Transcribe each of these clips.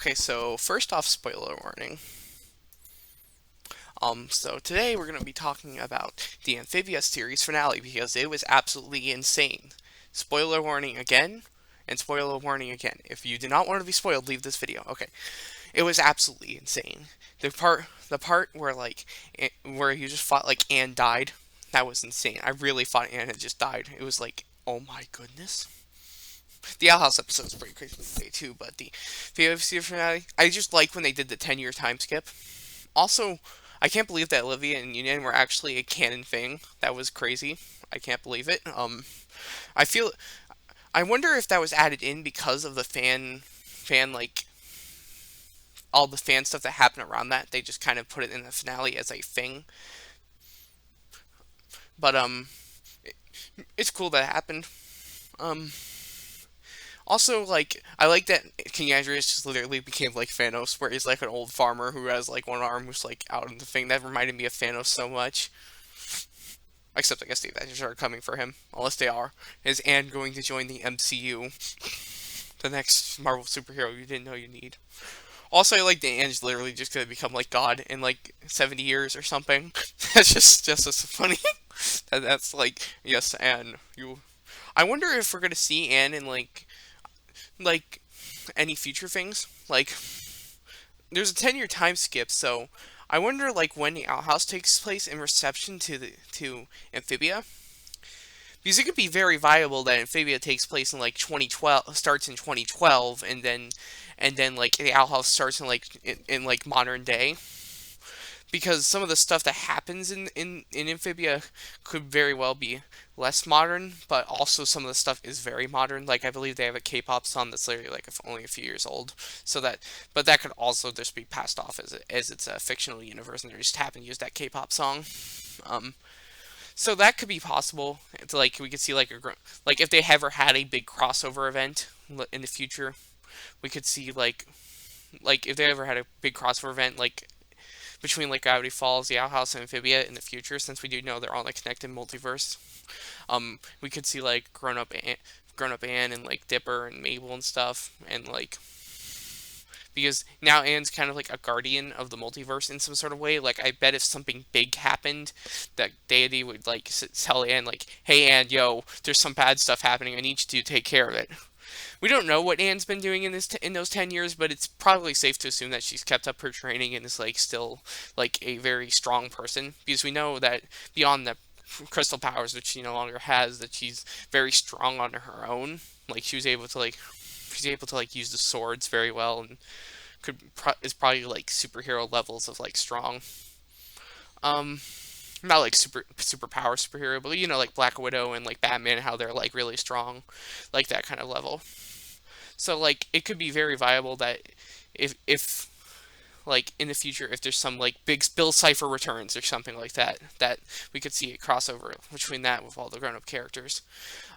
Okay, so first off, spoiler warning. So today we're going to be talking about the Amphibia series finale because it was absolutely insane. Spoiler warning again, and spoiler warning again. If you do not want to be spoiled, leave this video. Okay, it was absolutely insane. The part where where you just fought like Anne died, that was insane. I really thought Anne had just died. It was like, oh my goodness. The Owl House episode is pretty crazy today too, but the VOC finale, I just like when they did the 10-year time skip. Also, I can't believe that Olivia and Union were actually a canon thing. That was crazy. I can't believe it. I feel, I wonder if that was added in because of the fan all the fan stuff that happened around that. They just kind of put it in the finale as a thing. But it's cool that it happened. Um, Also, like, I like that King Andreas just literally became like Thanos, where he's like an old farmer who has like one arm who's like out in the thing. That reminded me of Thanos so much. Except I guess the Avengers are coming for him, unless they are. Is Anne going to join the MCU, the next Marvel superhero you didn't know you need? Also, I like that Anne's literally just gonna become like God in like 70 years or something. That's just as funny. That's like, yes, Anne, you. I wonder if we're gonna see Anne in like any future things. Like, there's a 10-year time skip, so I wonder like when the outhouse takes place in reception to Amphibia. Because it could be very viable that Amphibia takes place in like 2012, starts in 2012, and then like the outhouse starts in in like modern day, because some of the stuff that happens in Amphibia could very well be less modern, but also some of the stuff is very modern. Like, I believe they have a K-pop song that's literally like only a few years old. But that could also just be passed off as it's a fictional universe, and they just happen to use that K-pop song. Um, so that could be possible. It's like we could see like if they ever had a big crossover event in the future, we could see like if they ever had a big crossover event between like Gravity Falls, the Outhouse, and Amphibia in the future, since we do know they're all like connected multiverse. We could see like grown up Anne and like Dipper and Mabel and stuff, and like because now Anne's kind of like a guardian of the multiverse in some sort of way. Like, I bet if something big happened, that deity would like tell Anne like, "Hey Anne, yo, there's some bad stuff happening. I need you to take care of it." We don't know what Anne's been doing in those 10 years, but it's probably safe to assume that she's kept up her training and is like still like a very strong person, because we know that beyond the crystal powers which she no longer has, that she's very strong on her own. Like, she's able to like use the swords very well, and is probably like superhero levels of like strong. Um, Not like superpower superhero, but like Black Widow and like Batman, how they're like really strong, like that kind of level. So like it could be very viable that if like in the future, if there's some like big Bill Cipher returns or something like that, that we could see a crossover between that with all the grown up characters.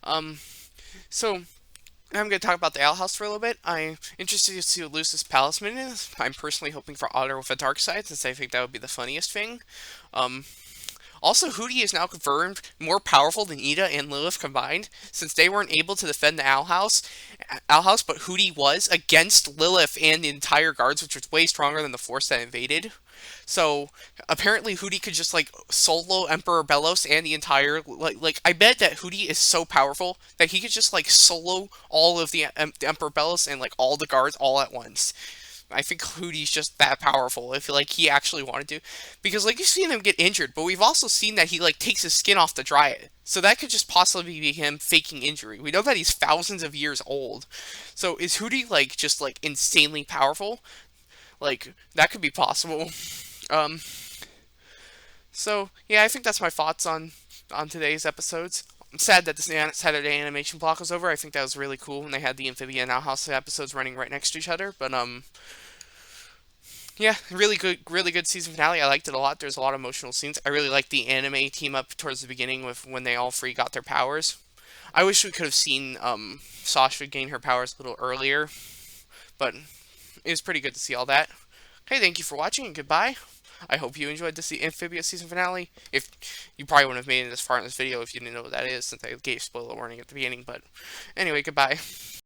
Um, so I'm going to talk about the Owl House for a little bit. I'm interested to see what Lucis Palisman is. I'm personally hoping for Otter with a dark side, since I think that would be the funniest thing. Um, Also, Hootie is now confirmed more powerful than Ida and Lilith combined, since they weren't able to defend the Owl House, but Hootie was against Lilith and the entire guards, which was way stronger than the force that invaded. So apparently, Hootie could just like solo Emperor Belos and the entire I bet that Hootie is so powerful that he could just like solo all of the Emperor Belos and like all the guards all at once. I think Hootie's just that powerful. I feel like he actually wanted to, because like you've seen him get injured, but we've also seen that he like takes his skin off to dry it. So that could just possibly be him faking injury. We know that he's thousands of years old. So is Hootie like just like insanely powerful? Like, that could be possible. Um, so yeah, I think that's my thoughts on today's episodes. I'm sad that this Saturday animation block was over. I think that was really cool when they had the Amphibia and Outhouse episodes running right next to each other. But yeah, really good season finale. I liked it a lot. There's a lot of emotional scenes. I really liked the anime team up towards the beginning with when they all three got their powers. I wish we could have seen Sasha gain her powers a little earlier, but it was pretty good to see all that. Okay, thank you for watching and goodbye. I hope you enjoyed the Amphibia season finale. If you probably wouldn't have made it this far in this video if you didn't know what that is, since I gave spoiler warning at the beginning. But anyway, goodbye.